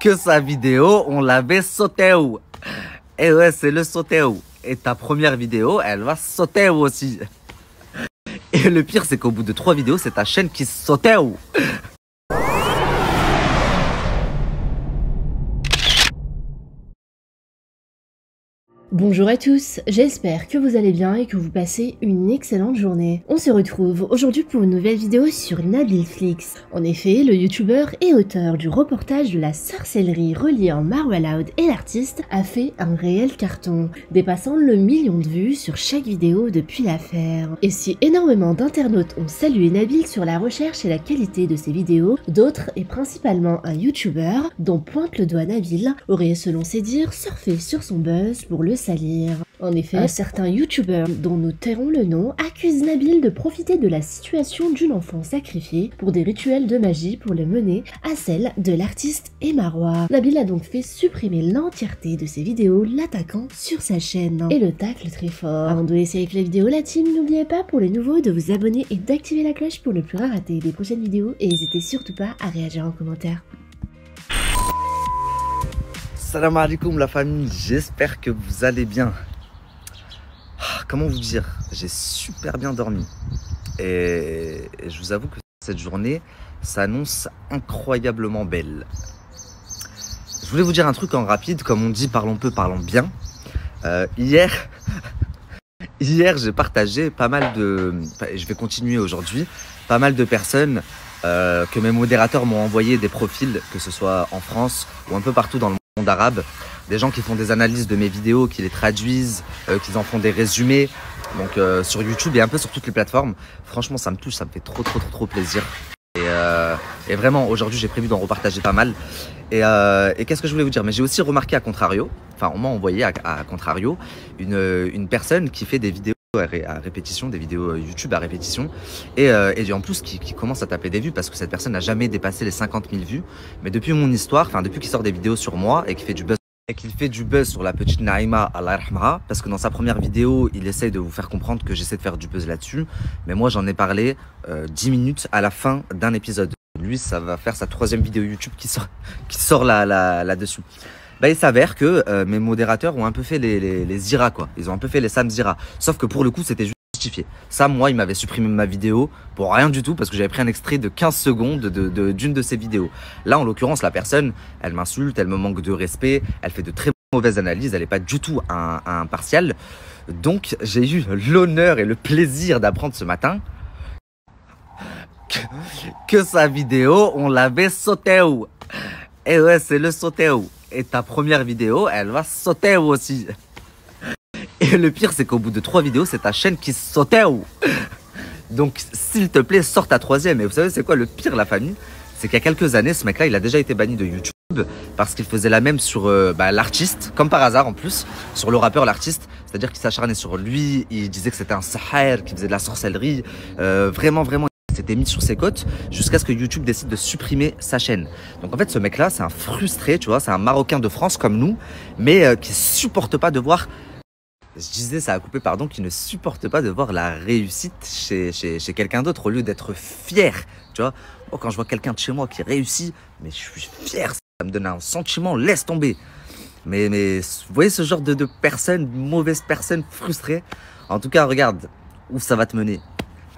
que sa vidéo, on l'avait sauté où. Et ouais, c'est le sauté où. Et ta première vidéo, elle va sauter où aussi. Et le pire, c'est qu'au bout de 3 vidéos, c'est ta chaîne qui sautait où. Bonjour à tous, j'espère que vous allez bien et que vous passez une excellente journée. On se retrouve aujourd'hui pour une nouvelle vidéo sur Nabilflix. En effet, le youtubeur et auteur du reportage de la sorcellerie reliant Marwa Loud et l'artiste a fait un réel carton, dépassant le million de vues sur chaque vidéo depuis l'affaire. Et si énormément d'internautes ont salué Nabil sur la recherche et la qualité de ses vidéos, d'autres, et principalement un youtubeur, dont pointe le doigt Nabil, aurait selon ses dires surfé sur son buzz pour le salir. En effet, certains youtubeurs, dont nous tairons le nom, accusent Nabil de profiter de la situation d'une enfant sacrifiée pour des rituels de magie pour le mener à celle de l'artiste et Marwa. Nabil a donc fait supprimer l'entièreté de ses vidéos, l'attaquant sur sa chaîne et le tacle très fort. Avant de laisser avec la vidéo, la team, n'oubliez pas pour les nouveaux de vous abonner et d'activer la cloche pour ne plus rien rater des prochaines vidéos et n'hésitez surtout pas à réagir en commentaire. Salam alaikum la famille, j'espère que vous allez bien. Comment vous dire, j'ai super bien dormi. Et je vous avoue que cette journée s'annonce incroyablement belle. Je voulais vous dire un truc en rapide, comme on dit, parlons peu, parlons bien. Hier, j'ai partagé pas mal de... je vais continuer aujourd'hui, pas mal de personnes que mes modérateurs m'ont envoyé des profils, que ce soit en France ou un peu partout dans le monde arabe, des gens qui font des analyses de mes vidéos, qui les traduisent, qui en font des résumés, donc sur YouTube et un peu sur toutes les plateformes. Franchement, ça me touche, ça me fait trop plaisir. Et vraiment, aujourd'hui, j'ai prévu d'en repartager pas mal. Et qu'est-ce que je voulais vous dire? Mais j'ai aussi remarqué à contrario, enfin, on m'a envoyé à contrario une personne qui fait des vidéos à répétition, des vidéos YouTube à répétition, et en plus qui commence à taper des vues parce que cette personne n'a jamais dépassé les 50 000 vues. Mais depuis mon histoire, enfin depuis qu'il sort des vidéos sur moi et qu'il fait du buzz sur la petite Naïma, Allah yarhamha, parce que dans sa première vidéo, il essaye de vous faire comprendre que j'essaie de faire du buzz là-dessus, mais moi j'en ai parlé 10 minutes à la fin d'un épisode. Lui, ça va faire sa 3e vidéo YouTube qui sort là-dessus. Bah, il s'avère que mes modérateurs ont un peu fait les Zira, quoi. Ils ont un peu fait les Sam Zira. Sauf que pour le coup, c'était justifié. Sam, moi, il m'avait supprimé ma vidéo pour rien du tout parce que j'avais pris un extrait de 15 secondes d'une de ses vidéos. Là, en l'occurrence, la personne, elle m'insulte, elle me manque de respect, elle fait de très mauvaises analyses, elle n'est pas du tout impartiale. Donc, j'ai eu l'honneur et le plaisir d'apprendre ce matin que sa vidéo, on l'avait sauté où. Et ouais, c'est le sauté où. Et ta première vidéo, elle va sauter aussi. Et le pire, c'est qu'au bout de 3 vidéos, c'est ta chaîne qui sautait où. Donc, s'il te plaît, sors ta 3e. Et vous savez, c'est quoi le pire, la famille? C'est qu'il y a quelques années, ce mec-là, il a déjà été banni de YouTube parce qu'il faisait la même sur l'artiste, comme par hasard en plus, sur le rappeur, l'artiste. C'est-à-dire qu'il s'acharnait sur lui, il disait que c'était un sahar, qu'il faisait de la sorcellerie. Vraiment, il s'était mis sur ses côtes jusqu'à ce que YouTube décide de supprimer sa chaîne. Donc en fait, ce mec-là, c'est un frustré, tu vois, c'est un Marocain de France comme nous, mais qui supporte pas de voir... Je disais, ça a coupé, pardon, qui ne supporte pas de voir la réussite chez quelqu'un d'autre au lieu d'être fier, tu vois. Moi, quand je vois quelqu'un de chez moi qui réussit, mais je suis fier, ça me donne un sentiment, laisse tomber. Mais vous voyez ce genre de personnes, mauvaises personnes frustrées. En tout cas, regarde où ça va te mener.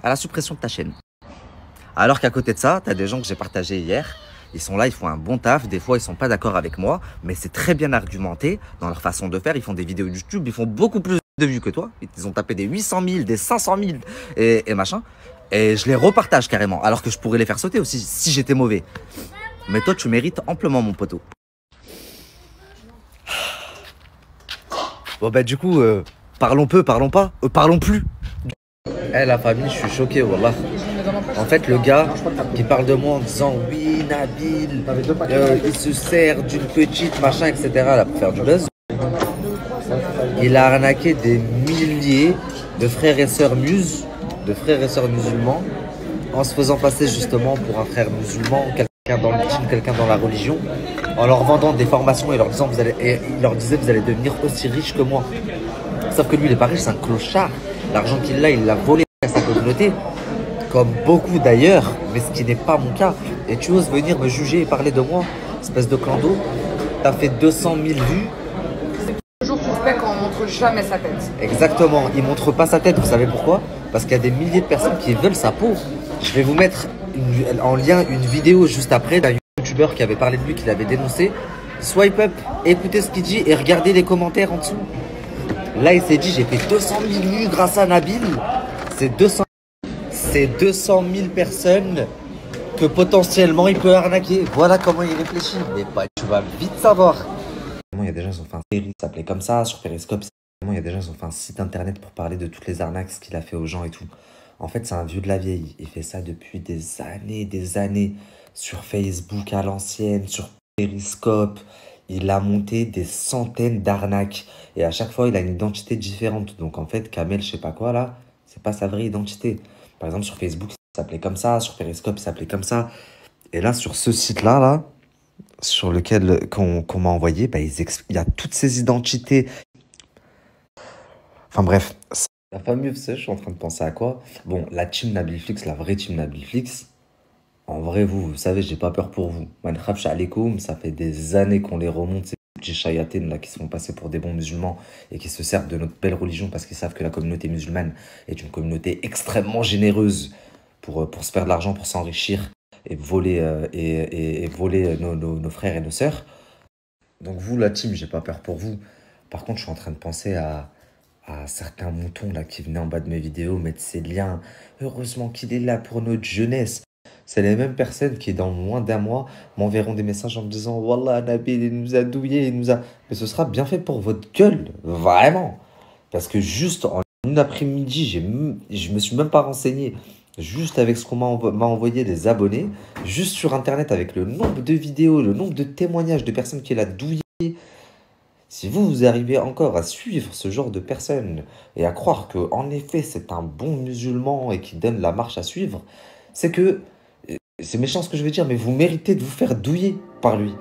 À la suppression de ta chaîne. Alors qu'à côté de ça, tu as des gens que j'ai partagés hier. Ils sont là, ils font un bon taf. Des fois, ils sont pas d'accord avec moi, mais c'est très bien argumenté dans leur façon de faire. Ils font des vidéos YouTube, ils font beaucoup plus de vues que toi. Ils ont tapé des 800 000, des 500 000 et machin. Et je les repartage carrément, alors que je pourrais les faire sauter aussi si j'étais mauvais. Mais toi, tu mérites amplement, mon poteau. Bon bah du coup, parlons peu, parlons pas, parlons plus. La famille, je suis choqué, wallah. En fait, le gars qui parle de moi en disant oui, Nabil, il se sert d'une petite machin, etc. là, pour faire du buzz. Il a arnaqué des milliers de frères et sœurs musulmans, en se faisant passer justement pour un frère musulman, quelqu'un dans le djinn, quelqu'un dans la religion, en leur vendant des formations et leur disant il leur disait vous allez devenir aussi riche que moi. Sauf que lui, il est pas riche, c'est un clochard. L'argent qu'il a, il l'a volé à sa communauté. Comme beaucoup d'ailleurs, mais ce qui n'est pas mon cas. Et tu oses venir me juger et parler de moi espèce de clando. T'as fait 200 000 vues. Toujours suspect quand on montre jamais sa tête. Exactement, il montre pas sa tête, vous savez pourquoi? Parce qu'il y a des milliers de personnes qui veulent sa peau. Je vais vous mettre en lien une vidéo juste après d'un youtubeur qui avait parlé de lui, qui l'avait dénoncé. Swipe up, écoutez ce qu'il dit et regardez les commentaires en dessous. Là, il s'est dit, j'ai fait 200 000 vues grâce à Nabil. C'est 200 000 personnes que potentiellement il peut arnaquer. Voilà comment il réfléchit. Mais pas, tu vas vite savoir. Il y a des gens qui ont fait un série qui s'appelait comme ça, sur Periscope. Il y a des gens qui ont fait un site internet pour parler de toutes les arnaques, ce qu'il a fait aux gens et tout. En fait, c'est un vieux de la vieille. Il fait ça depuis des années. Sur Facebook à l'ancienne, sur Periscope. Il a monté des centaines d'arnaques. Et à chaque fois, il a une identité différente. Donc en fait, Kamel, je sais pas quoi là, c'est pas sa vraie identité. Par exemple, sur Facebook, ça s'appelait comme ça. Sur Periscope, ça s'appelait comme ça. Et là, sur ce site-là, là, sur lequel qu'on m'a envoyé, bah, il y a toutes ces identités. Enfin bref, la fameuse, je suis en train de penser à quoi? Bon, la team Nabilflix, la vraie team Nabilflix, en vrai, vous savez, j'ai pas peur pour vous. Mankhab Alaikum, ça fait des années qu'on les remonte, ces petits chayatines là qui se font passer pour des bons musulmans et qui se servent de notre belle religion parce qu'ils savent que la communauté musulmane est une communauté extrêmement généreuse pour se faire de l'argent, pour s'enrichir et voler, voler nos frères et nos sœurs. Donc vous, la team, j'ai pas peur pour vous. Par contre, je suis en train de penser à certains moutons là qui venaient en bas de mes vidéos mettre ces liens. Heureusement qu'il est là pour notre jeunesse. C'est les mêmes personnes qui, dans moins d'un mois, m'enverront des messages en me disant « Wallah, Nabil, il nous a douillé, il nous a... » Mais ce sera bien fait pour votre gueule, vraiment. Parce que juste en une après-midi, je me suis même pas renseigné. Juste avec ce qu'on m'a envoyé les abonnés, juste sur Internet, avec le nombre de vidéos, le nombre de témoignages de personnes qui l'a douillé. Si vous arrivez encore à suivre ce genre de personnes et à croire qu'en effet c'est un bon musulman et qui donne la marche à suivre, c'est que, c'est méchant ce que je vais dire, mais vous méritez de vous faire douiller par lui.